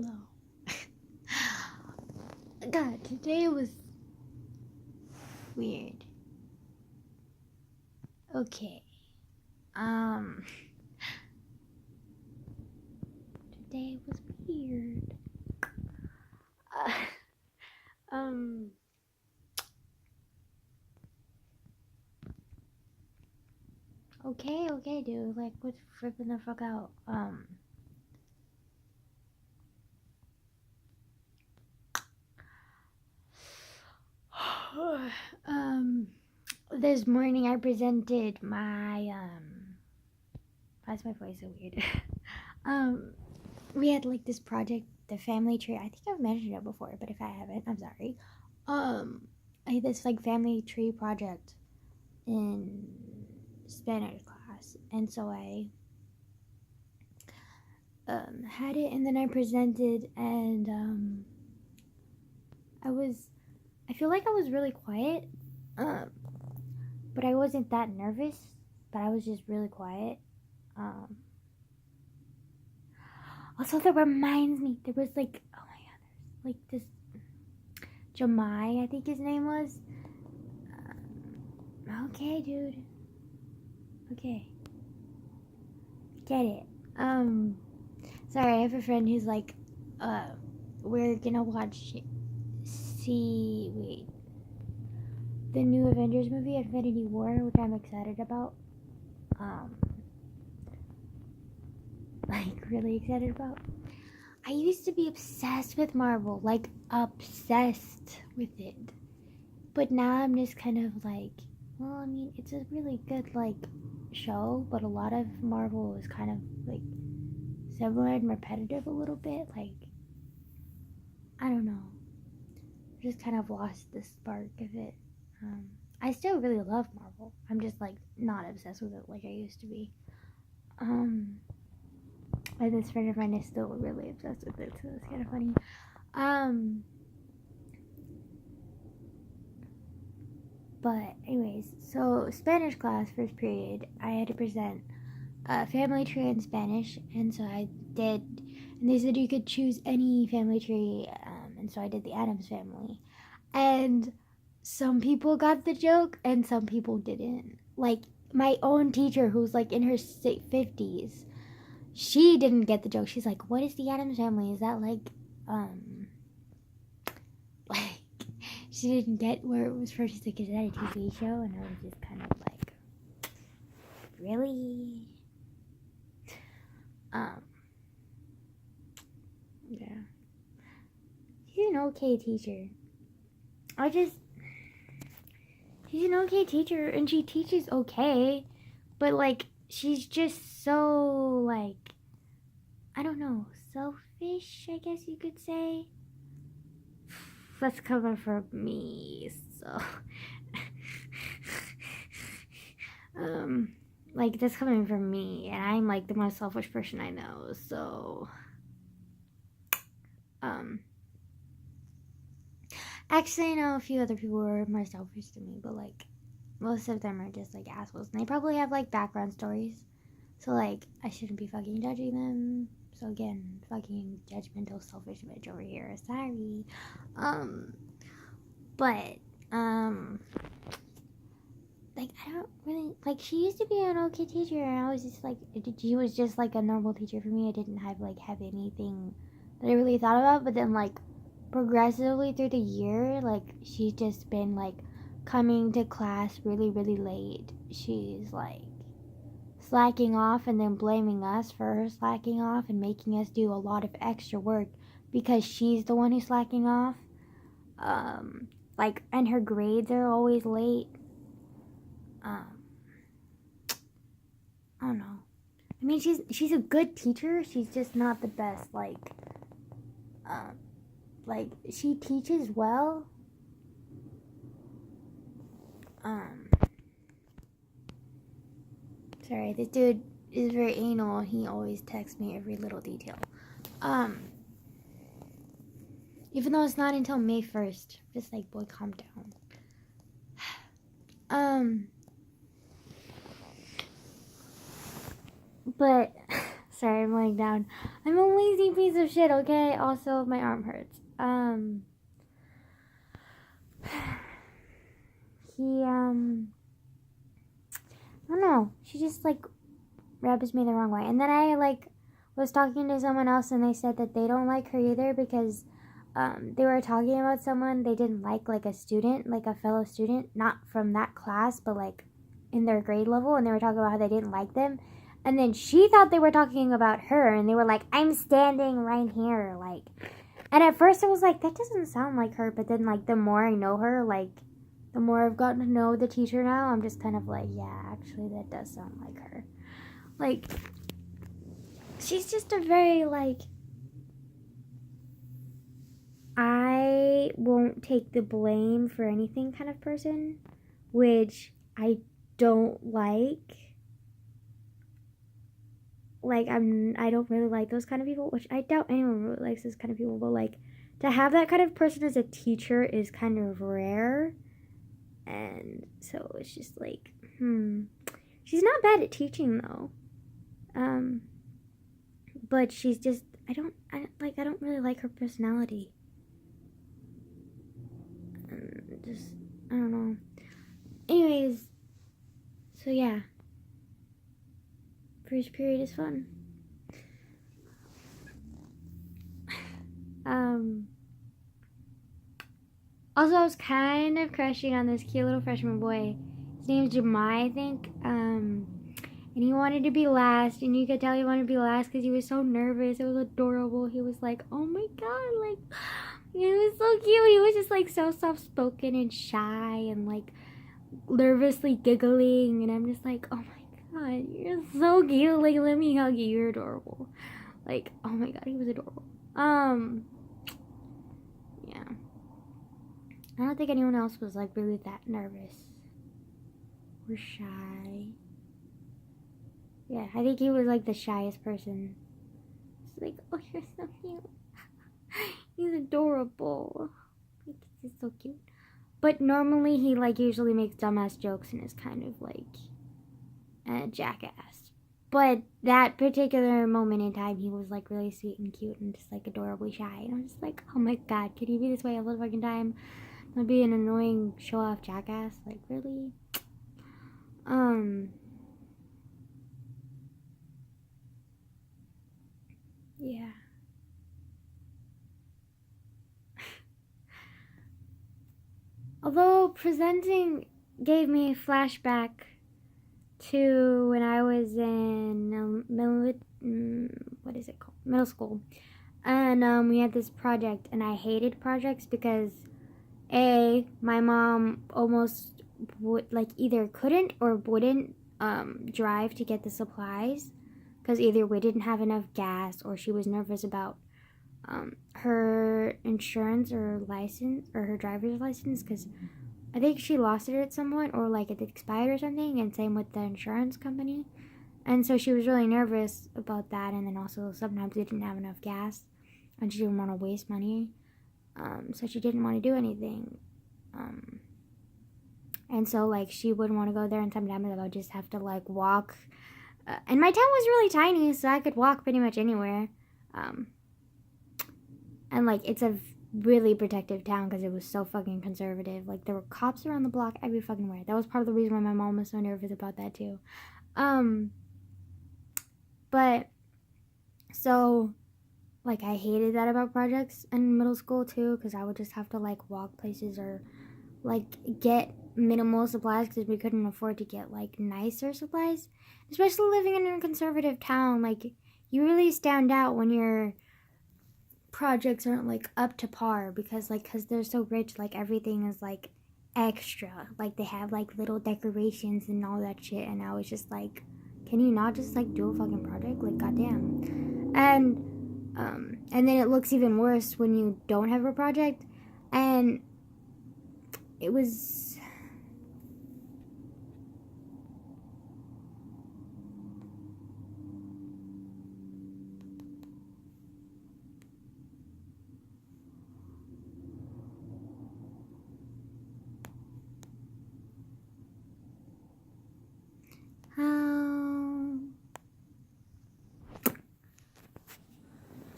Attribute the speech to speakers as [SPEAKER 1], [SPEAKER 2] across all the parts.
[SPEAKER 1] Hello. God, today was weird. Okay. Today was weird. Uh, um. Okay, dude. Like, what's flipping the fuck out? This morning I presented my, why is my voice so weird? We had like this project, the family tree. I think I've mentioned it before, but if I haven't, I'm sorry. I had this like family tree project in Spanish class, and so I had it, and then I presented, and I feel like I was really quiet, but I wasn't that nervous, but I was just really quiet. Also, that reminds me, there was like, oh my god, there's like this Jamai, I think his name was. Okay, dude. Okay. Get it. Sorry, I have a friend who's like, we're gonna watch, the new Avengers movie, Infinity War, which I'm excited about. Like, really excited about. I used to be obsessed with Marvel, like, obsessed with it. But now I'm just kind of like, well, I mean, it's a really good, like, show, but a lot of Marvel is kind of, like, similar and repetitive a little bit. Like, I don't know. I just kind of lost the spark of it. I still really love Marvel. I'm just, like, not obsessed with it like I used to be. And this friend of mine is still really obsessed with it, so it's kind of funny. But anyways, so Spanish class, first period, I had to present a family tree in Spanish, and so I did, and they said you could choose any family tree, and so I did the Addams family. And some people got the joke, and some people didn't. Like, my own teacher, who's like in her 50s, she didn't get the joke. She's like, what is the Addams family? Is that like she didn't get where it was from. She's like, is that a TV show? And I was just kind of like, really? Yeah. She's an okay teacher. She's an okay teacher, and she teaches okay, but like, she's just so, like, I don't know, selfish, I guess you could say. That's coming from me, so. Like, that's coming from me, and I'm like the most selfish person I know, so. Actually, I know a few other people who are more selfish than me, but like, most of them are just like assholes, and they probably have like background stories, so like, I shouldn't be fucking judging them. So again, fucking judgmental, selfish bitch over here. Sorry. But like, I don't really, like, she used to be an okay teacher, and I was just like, she was just like a normal teacher for me. I didn't have anything that I really thought about, but then like, progressively through the year, like, she's just been like coming to class really, really late. She's like slacking off and then blaming us for her slacking off and making us do a lot of extra work because she's the one who's slacking off. Like, and her grades are always late. I don't know. I mean, she's a good teacher. She's just not the best. Like, she teaches well. Sorry, this dude is very anal. He always texts me every little detail. Even though it's not until May 1st. Just like, boy, calm down. But, Sorry, I'm laying down. I'm a lazy piece of shit, okay? Also, my arm hurts. He, I don't know. She just, like, rubs me the wrong way. And then I, like, was talking to someone else and they said that they don't like her either because, they were talking about someone they didn't like a student, like a fellow student, not from that class, but, like, in their grade level, and they were talking about how they didn't like them. And then she thought they were talking about her, and they were like, I'm standing right here, like. And at first I was like, that doesn't sound like her, but then, like, the more I know her, like, the more I've gotten to know the teacher now, I'm just kind of like, yeah, actually, that does sound like her. Like, she's just a very, like, I won't take the blame for anything kind of person, which I don't like. Like, I don't really like those kind of people, which I doubt anyone really likes those kind of people, but, like, to have that kind of person as a teacher is kind of rare, and so it's just like, she's not bad at teaching, though, but she's just, I don't really like her personality, just, I don't know, anyways, so yeah, first period is fun. Also, I was kind of crushing on this cute little freshman boy. His name's Jemai, I think. And he wanted to be last, and you could tell he wanted to be last because he was so nervous. It was adorable. He was like, oh my god, like, he was so cute. He was just like so soft-spoken and shy and like nervously giggling, and I'm just like, oh my god, you're so cute. Like, let me hug you. You're adorable. Like, oh my god, he was adorable. Yeah. I don't think anyone else was, like, really that nervous or shy. Yeah, I think he was, like, the shyest person. It's like, oh, you're so cute. He's adorable. He's so cute. But normally he, like, usually makes dumbass jokes and is kind of, like, a jackass. But that particular moment in time, he was, like, really sweet and cute and just, like, adorably shy. And I'm just like, oh my god, could you be this way all the fucking time? Not be an annoying show-off jackass, like, really? Yeah. Although presenting gave me a flashback to when I was in middle school, and we had this project, and I hated projects because my mom almost would, like, either couldn't or wouldn't drive to get the supplies because either we didn't have enough gas or she was nervous about her insurance or license or her driver's license because I think she lost it at some point or like it expired or something, and same with the insurance company. And so she was really nervous about that, and then also sometimes we didn't have enough gas and she didn't want to waste money. So she didn't want to do anything. And so, like, she wouldn't want to go there, and sometimes I would just have to, like, walk. And my town was really tiny, so I could walk pretty much anywhere. And, like, it's a really protective town because it was so fucking conservative. Like, there were cops around the block every fucking way. That was part of the reason why my mom was so nervous about that, too. But, so, like, I hated that about projects in middle school, too, because I would just have to, like, walk places or, like, get minimal supplies because we couldn't afford to get, like, nicer supplies. Especially living in a conservative town, like, you really stand out when your projects aren't, like, up to par because they're so rich, like, everything is, like, extra. Like, they have, like, little decorations and all that shit, and I was just like, can you not just, like, do a fucking project? Like, goddamn. And then it looks even worse when you don't have a project, and it was...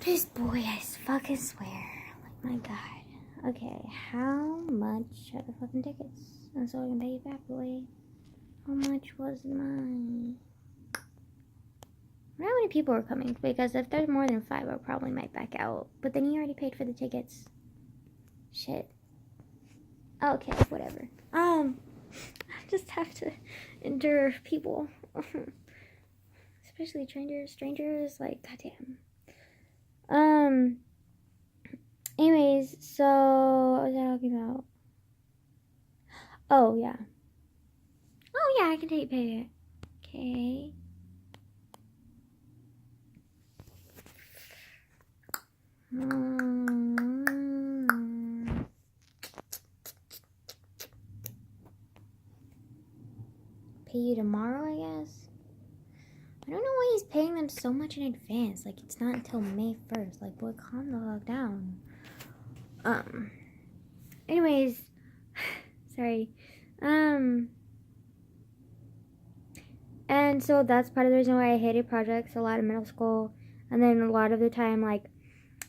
[SPEAKER 1] This boy, I fucking swear. Like, my God. Okay, how much are the fucking tickets? And so I can pay you back, boy. How much was mine? I wonder how many people are coming, because if there's more than 5, I probably might back out. But then you already paid for the tickets. Shit. Okay, whatever. I just have to endure people. Especially strangers, like, goddamn. Anyways, so what was I talking about? Oh, yeah. Oh, yeah, I can pay it. Okay. Pay you tomorrow, I guess. I don't know why he's paying them so much in advance. Like, it's not until May 1st. Like, boy, calm the fuck down. Anyways, sorry. And so that's part of the reason why I hated projects a lot in middle school. And then a lot of the time, like,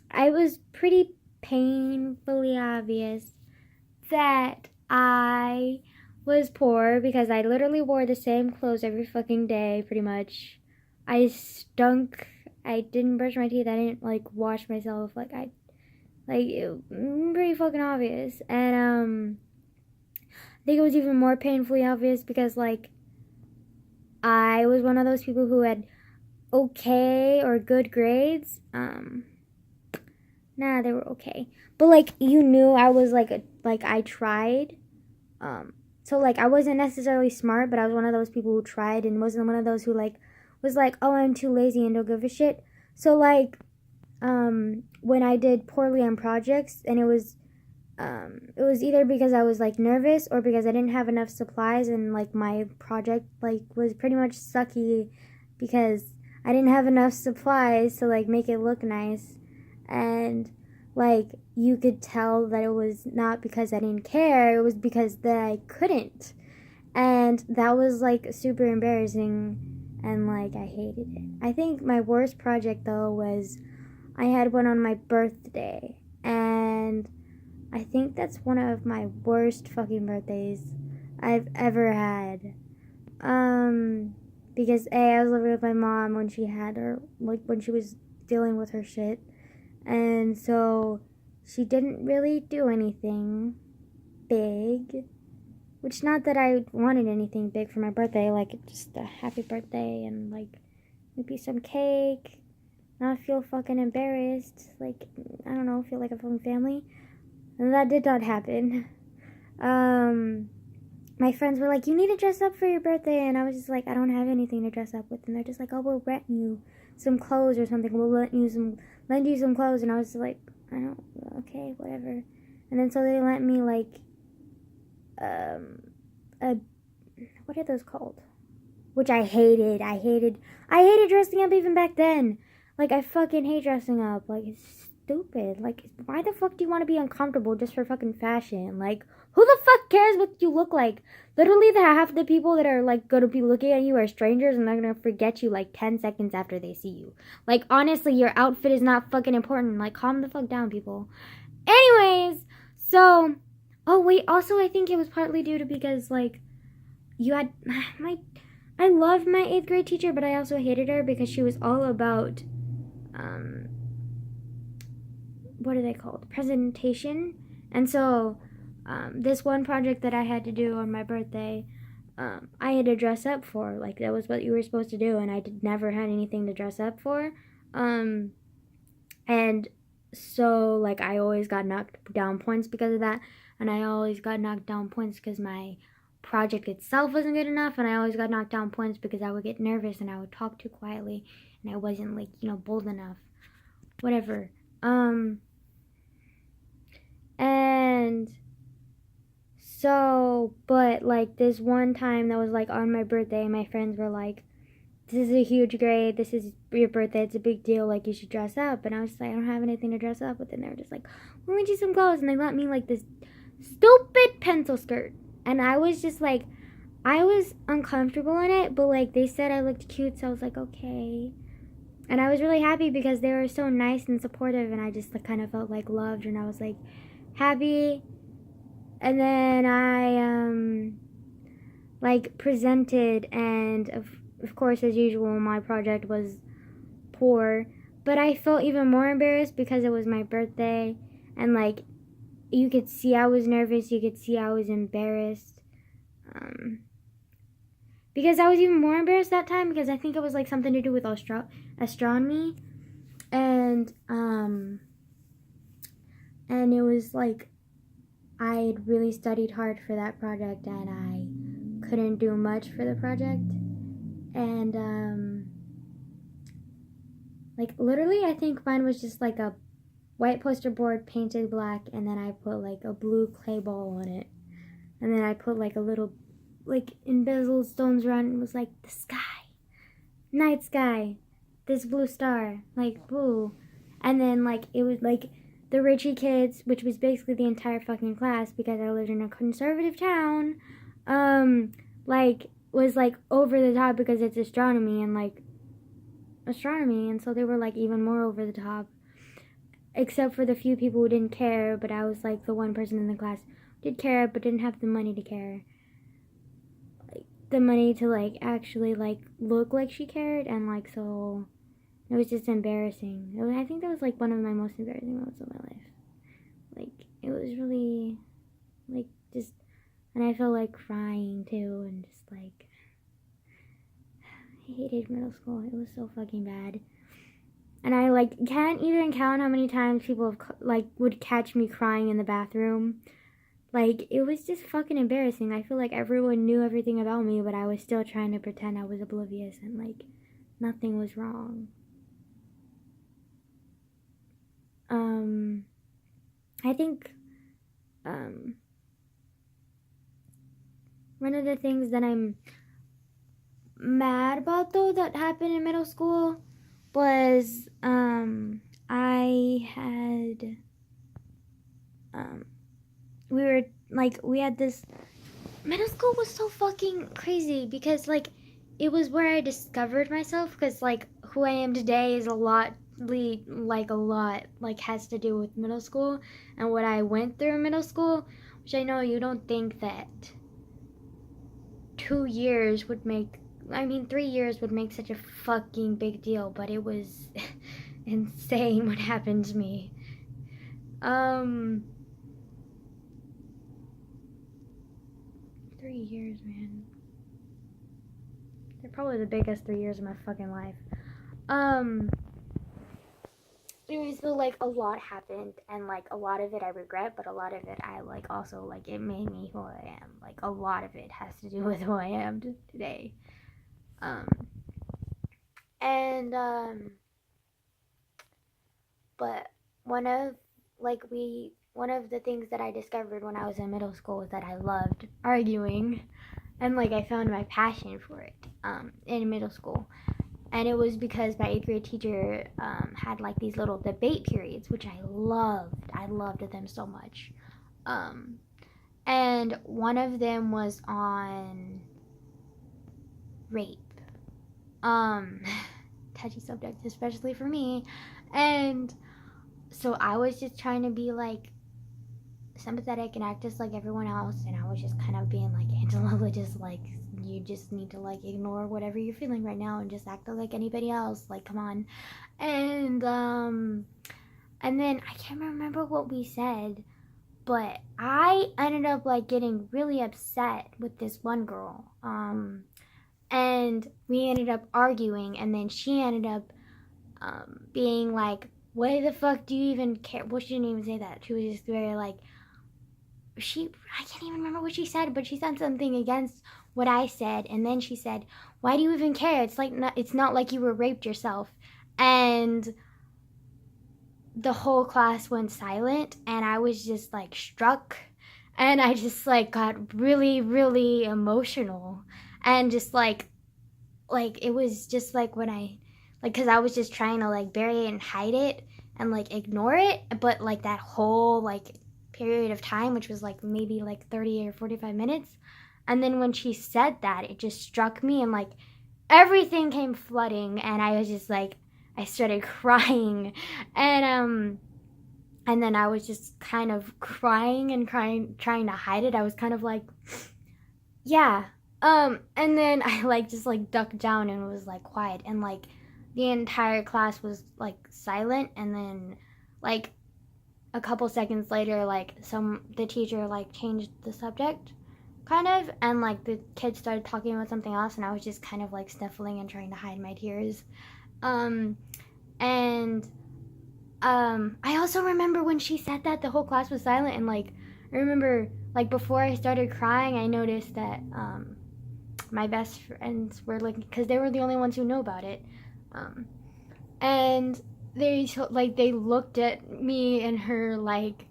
[SPEAKER 1] I was pretty painfully obvious that I was poor because I literally wore the same clothes every fucking day, pretty much. I stunk. I didn't brush my teeth. I didn't, like, wash myself. Like, it was pretty fucking obvious. And, I think it was even more painfully obvious because, like, I was one of those people who had okay or good grades. Nah, they were okay. But, like, you knew I was, like, I tried. So, like, I wasn't necessarily smart, but I was one of those people who tried and wasn't one of those who, like, was like, oh, I'm too lazy and don't give a shit. So, like, when I did poorly on projects, and it was either because I was, like, nervous or because I didn't have enough supplies and, like, my project, like, was pretty much sucky because I didn't have enough supplies to, like, make it look nice. And, like, you could tell that it was not because I didn't care, it was because that I couldn't. And that was, like, super embarrassing, and, like, I hated it. I think my worst project, though, was I had one on my birthday, and I think that's one of my worst fucking birthdays I've ever had. Because I was living with my mom when she had her, like, when she was dealing with her shit. And so she didn't really do anything big. Which, not that I wanted anything big for my birthday. Like, just a happy birthday and, like, maybe some cake. Not feel fucking embarrassed. Like, I don't know, feel like a fucking family. And that did not happen. My friends were like, you need to dress up for your birthday. And I was just like, I don't have anything to dress up with. And they're just like, oh, we'll rent you some clothes or something. We'll lend you some clothes. And I was just like, okay, whatever. And then so they lent me, like, what are those called? Which I hated. I hated dressing up even back then. Like, I fucking hate dressing up. Like, it's stupid. Like, why the fuck do you want to be uncomfortable just for fucking fashion? Like, who the fuck cares what you look like? Literally, half of the people that are, like, going to be looking at you are strangers, and they're going to forget you, like, 10 seconds after they see you. Like, honestly, your outfit is not fucking important. Like, calm the fuck down, people. Anyways, so, oh, wait, also, I think it was partly due to because, like, you had, I loved my 8th grade teacher, but I also hated her because she was all about, what are they called? Presentation. And so, this one project that I had to do on my birthday, I had to dress up for. Like, that was what you were supposed to do, and I never had anything to dress up for. And so, like, I always got knocked down points because of that, and I always got knocked down points because my project itself wasn't good enough, and I always got knocked down points because I would get nervous and I would talk too quietly, and I wasn't, like, bold enough. Whatever. And so, but, like, this one time that was, like, on my birthday, my friends were like, this is a huge grade, this is your birthday, it's a big deal, like, you should dress up. And I was just like, I don't have anything to dress up with. And they were just like, we'll lend you some clothes. And they lent me, like, this stupid pencil skirt. And I was just like, I was uncomfortable in it, but, like, they said I looked cute, so I was like, okay. And I was really happy because they were so nice and supportive, and I just like, kind of felt like loved, and I was like happy. And then I like presented, and of course, as usual, my project was poor. But I felt even more embarrassed because it was my birthday, and like you could see I was nervous, you could see I was embarrassed. Because I was even more embarrassed that time because I think it was like something to do with astronomy, and it was like I had really studied hard for that project, and I couldn't do much for the project, and like literally I think mine was just like a white poster board painted black, and then I put like a blue clay ball on it, and then I put like a little like embezzled stones around it, and was like the sky, night sky, this blue star, like blue. And then like it was like the Richie kids, which was basically the entire fucking class because I lived in a conservative town, like was like over the top because it's astronomy, and so they were like even more over the top, except for the few people who didn't care. But I was like the one person in the class who did care but didn't have the money to care, like the money to like actually like look like she cared. And like so it was just embarrassing. I think that was like one of my most embarrassing moments of my life. Like it was really like just, and I felt like crying too, and just like I hated middle school. It was so fucking bad. And I like can't even count how many times people have like would catch me crying in the bathroom. Like it was just fucking embarrassing. I feel like everyone knew everything about me, but I was still trying to pretend I was oblivious and like nothing was wrong. I think one of the things that I'm mad about though that happened in middle school was I had we had this, middle school was so fucking crazy because like it was where I discovered myself, because like who I am today is a lot has to do with middle school and what I went through in middle school, which I know you don't think that 3 years would make such a fucking big deal, but it was insane what happened to me. 3 years, man. They're probably the biggest 3 years of my fucking life. Anyways, so like a lot happened, and like a lot of it I regret, but a lot of it I like also like it made me who I am. Like a lot of it has to do with who I am today. But one of the things that I discovered when I was in middle school was that I loved arguing, and like I found my passion for it in middle school. And it was because my 8th grade teacher had like these little debate periods, which I loved. I loved them so much. And one of them was on rape. Touchy subject, especially for me. And so I was just trying to be like sympathetic and act just like everyone else. And I was just kind of being like, Angela, just like, you just need to like ignore whatever you're feeling right now and just act like anybody else, like come on. And then I can't remember what we said, but I ended up like getting really upset with this one girl, and we ended up arguing, and then she ended up being like, why the fuck do you even care? Well, she didn't even say that. She was just very like, I can't even remember what she said, but she said something against what I said, and then she said, why do you even care? It's not like you were raped yourself. And the whole class went silent, and I was just like struck, and I just like got really, really emotional, and just like it was just like when I like, because I was just trying to like bury it and hide it and like ignore it, but like that whole like period of time, which was like maybe like 30 or 45 minutes. And then when she said that, it just struck me, and like everything came flooding, and I was just like, I started crying, and then I was just kind of crying and crying, trying to hide it. I was kind of like, yeah. And then I like just like ducked down and was like quiet, and like the entire class was like silent. And then like a couple seconds later, like the teacher like changed the subject, kind of, and like the kids started talking about something else, and I was just kind of like sniffling and trying to hide my tears. And I also remember when she said that the whole class was silent, and like I remember like before I started crying, I noticed that my best friends were like, because they were the only ones who knew about it, and they looked at me and her like,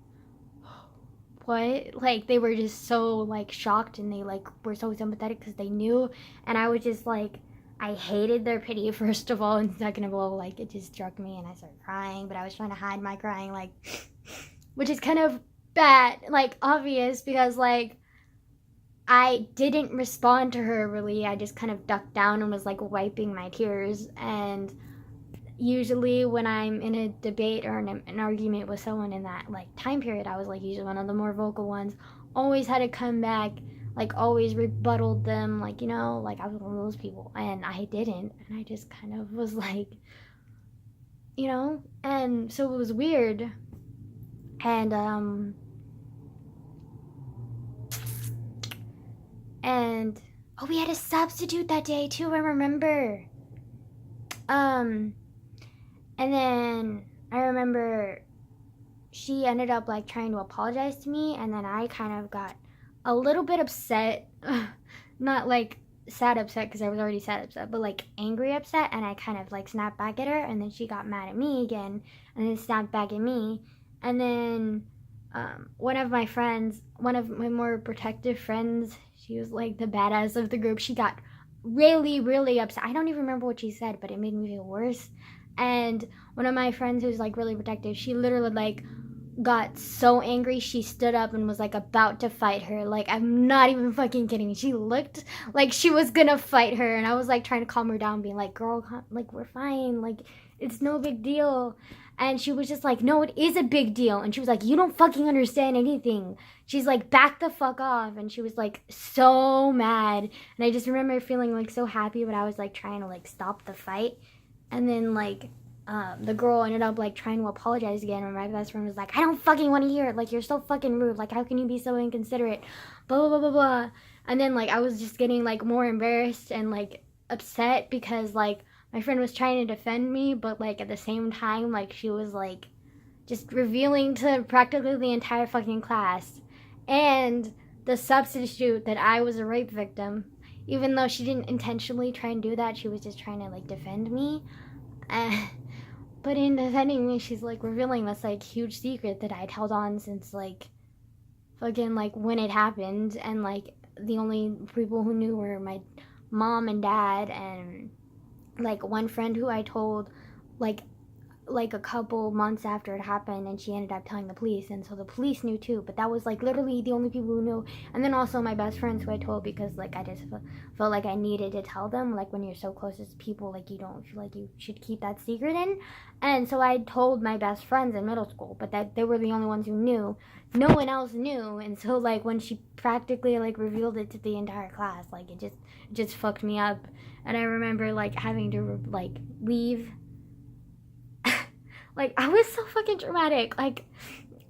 [SPEAKER 1] what? Like they were just so like shocked, and they like were so sympathetic because they knew, and I was just like, I hated their pity, first of all, and second of all, like, it just struck me, and I started crying, but I was trying to hide my crying, like, which is kind of bad, like, obvious, because, like, I didn't respond to her, really. I just kind of ducked down and was, like, wiping my tears, and usually when I'm in a debate or an argument with someone in that, like, time period, I was, like, usually one of the more vocal ones, always had to come back, like, always rebutted them, like, you know, like, I was one of those people, and I didn't, and I just kind of was like, you know, and so it was weird, and, oh, we had a substitute that day, too, I remember, and then I remember she ended up, like, trying to apologize to me, and then I kind of got a little bit upset, not like sad upset because I was already sad upset, but like angry upset, and I kind of like snapped back at her, and then she got mad at me again, and then snapped back at me, and then one of my more protective friends, she was like the badass of the group, she got really, really upset. I don't even remember what she said, but it made me feel worse, and one of my friends who's like really protective, she literally like got so angry she stood up and was like about to fight her. Like, I'm not even fucking kidding. She looked like she was gonna fight her, and I was like trying to calm her down, being like, girl, like, we're fine, like, it's no big deal. And she was just like, no, it is a big deal. And she was like, you don't fucking understand anything. She's like, back the fuck off. And she was like so mad, and I just remember feeling like so happy, but I was like trying to like stop the fight. And then like the girl ended up like trying to apologize again, and my best friend was like, I don't fucking want to hear it, like, you're so fucking rude, like, how can you be so inconsiderate, blah blah blah blah blah. And then like I was just getting like more embarrassed and like upset because like my friend was trying to defend me, but like at the same time, like, she was like just revealing to practically the entire fucking class and the substitute that I was a rape victim, even though she didn't intentionally try and do that. She was just trying to like defend me. But in defending me, she's like revealing this like huge secret that I'd held on since like fucking like when it happened, and like the only people who knew were my mom and dad, and like one friend who I told like a couple months after it happened, and she ended up telling the police, and so the police knew too, but that was like literally the only people who knew. And then also my best friends who I told, because like I just felt like I needed to tell them, like when you're so close to people, like you don't feel like you should keep that secret in. And so I told my best friends in middle school, but that they were the only ones who knew, no one else knew. And so like when she practically like revealed it to the entire class, like it just fucked me up. And I remember like having to like leave. Like, I was so fucking dramatic. Like,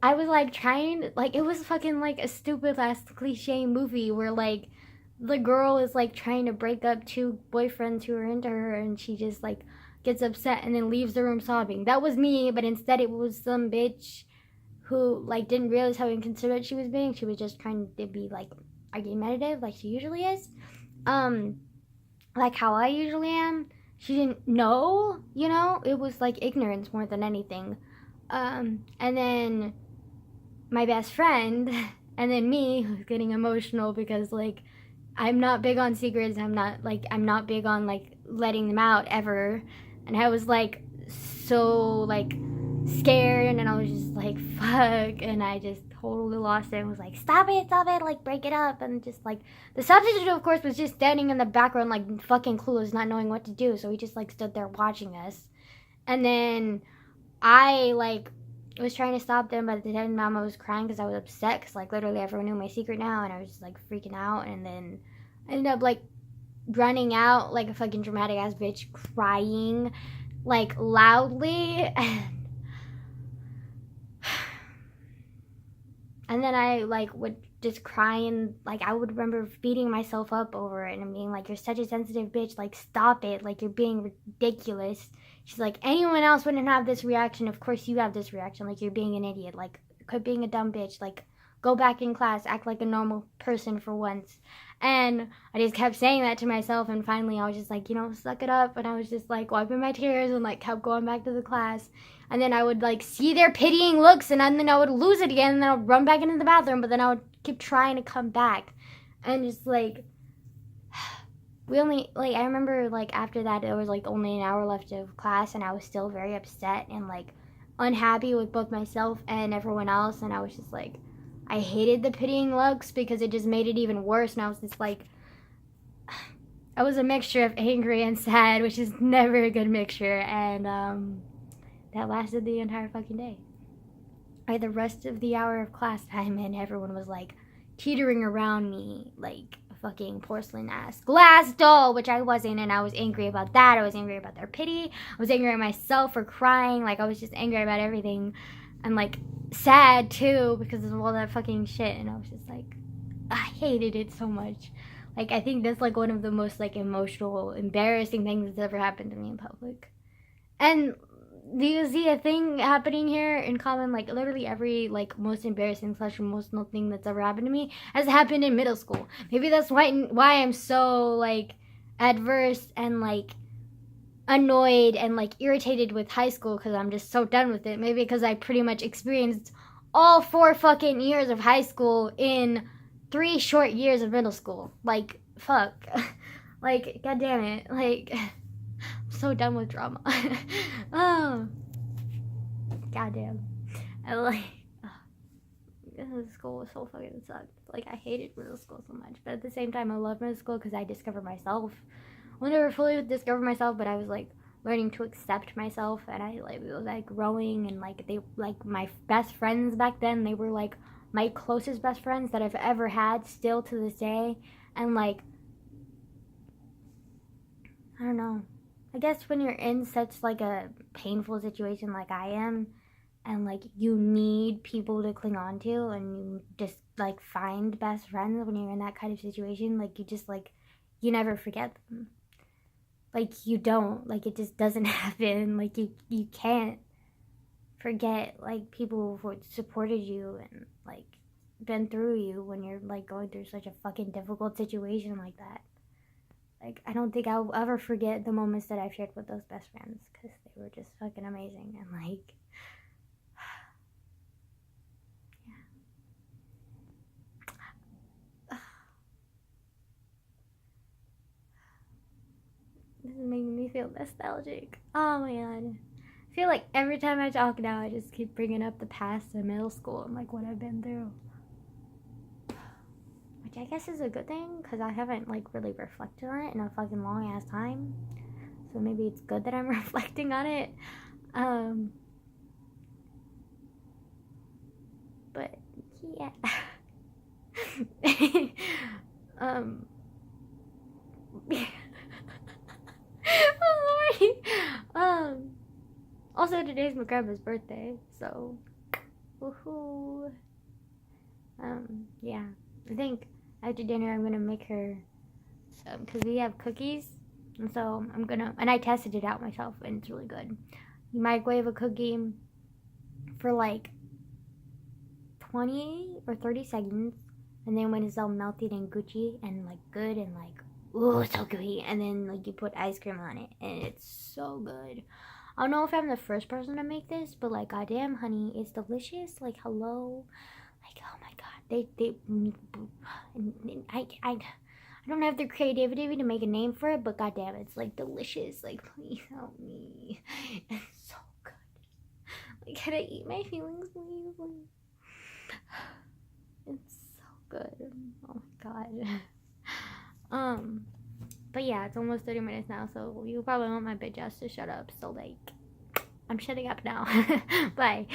[SPEAKER 1] I was, like, trying, like, it was fucking, like, a stupid-ass cliche movie where, like, the girl is, like, trying to break up two boyfriends who are into her, and she just, like, gets upset and then leaves the room sobbing. That was me, but instead it was some bitch who, like, didn't realize how inconsiderate she was being. She was just trying to be, like, argumentative, like she usually is. Like how I usually am. She didn't know, you know? It was like ignorance more than anything. And then my best friend, and then me, who's getting emotional because, like, I'm not big on secrets. I'm not big on, like, letting them out ever. And I was, like, so, like, scared, and I was just like, fuck, and I just totally lost it and was like, stop it, like, break it up. And just like the substitute, of course, was just standing in the background like fucking clueless, not knowing what to do, so he just like stood there watching us. And then I, like, was trying to stop them, but at the time, Mama was crying because I was upset because, like, literally everyone knew my secret now, and I was just, like, freaking out. And then I ended up, like, running out like a fucking dramatic ass bitch, crying, like, loudly. And then I, like, would just cry, and, like, I would remember beating myself up over it and being like, you're such a sensitive bitch, like, stop it, like, you're being ridiculous. She's like, anyone else wouldn't have this reaction, of course you have this reaction, like, you're being an idiot, like, quit being a dumb bitch, like, go back in class, act like a normal person for once. And I just kept saying that to myself, and finally I was just like, suck it up, and I was just, like, wiping my tears and, like, kept going back to the class. And then I would, like, see their pitying looks, and then I would lose it again, and then I would run back into the bathroom, but then I would keep trying to come back. And just, like, I remember, like, after that, there was, like, only an hour left of class, and I was still very upset and, like, unhappy with both myself and everyone else, and I was just, like, I hated the pitying looks because it just made it even worse, and I was just, like, I was a mixture of angry and sad, which is never a good mixture, and, that lasted the entire fucking day. I had the rest of the hour of class time, and everyone was, like, teetering around me like a fucking porcelain-ass glass doll, which I wasn't, and I was angry about that. I was angry about their pity. I was angry at myself for crying. Like, I was just angry about everything. And, like, sad, too, because of all that fucking shit, and I was just, like, I hated it so much. Like, I think that's, like, one of the most, like, emotional, embarrassing things that's ever happened to me in public. And do you see a thing happening here in common? Like, literally every, like, most embarrassing / emotional thing that's ever happened to me has happened in middle school. Maybe that's why I'm so, like, adverse and, like, annoyed and, like, irritated with high school, because I'm just so done with it. Maybe because I pretty much experienced all 4 fucking years of high school in 3 short years of middle school. Like, fuck. Like, god damn it. Like, I'm so done with drama. Oh, goddamn. And, like, middle school was so fucking sucked. Like, I hated middle school so much, but at the same time, I love middle school because I discovered myself. I never fully discovered myself, but I was, like, learning to accept myself, and I, like, was, like, growing, and, like, they, like, my best friends back then, they were, like, my closest best friends that I've ever had still to this day. And, like, I don't know, I guess when you're in such, like, a painful situation like I am, and, like, you need people to cling on to, and you just, like, find best friends when you're in that kind of situation, like, you just, like, you never forget them. Like, you don't. Like, it just doesn't happen. Like, you can't forget, like, people who supported you and, like, been through you when you're, like, going through such a fucking difficult situation like that. Like, I don't think I'll ever forget the moments that I've shared with those best friends, because they were just fucking amazing. And, like, this is making me feel nostalgic. Oh my god. I feel like every time I talk now, I just keep bringing up the past of middle school and, like, what I've been through. Which I guess is a good thing, because I haven't, like, really reflected on it in a fucking long ass time. So maybe it's good that I'm reflecting on it. But yeah. I'm sorry. Also, today's my grandma's birthday, so woohoo. Yeah, I think after dinner I'm gonna make her, because we have cookies, and so and I tested it out myself, and it's really good. You microwave a cookie for, like, 20 or 30 seconds, and then when it's all melted and Gucci and, like, good and, like, ooh, so gooey, and then, like, you put ice cream on it, and it's so good. I don't know if I'm the first person to make this, but, like, goddamn, honey, it's delicious. Like, hello, like, oh my god, I don't have the creativity to make a name for it, but goddamn, it's, like, delicious. Like, please help me. It's so good. Like, can I eat my feelings, please? It's so good. Oh my god. But yeah, it's almost 30 minutes now, so you probably want my bitch ass to shut up. So, like, I'm shutting up now. Bye.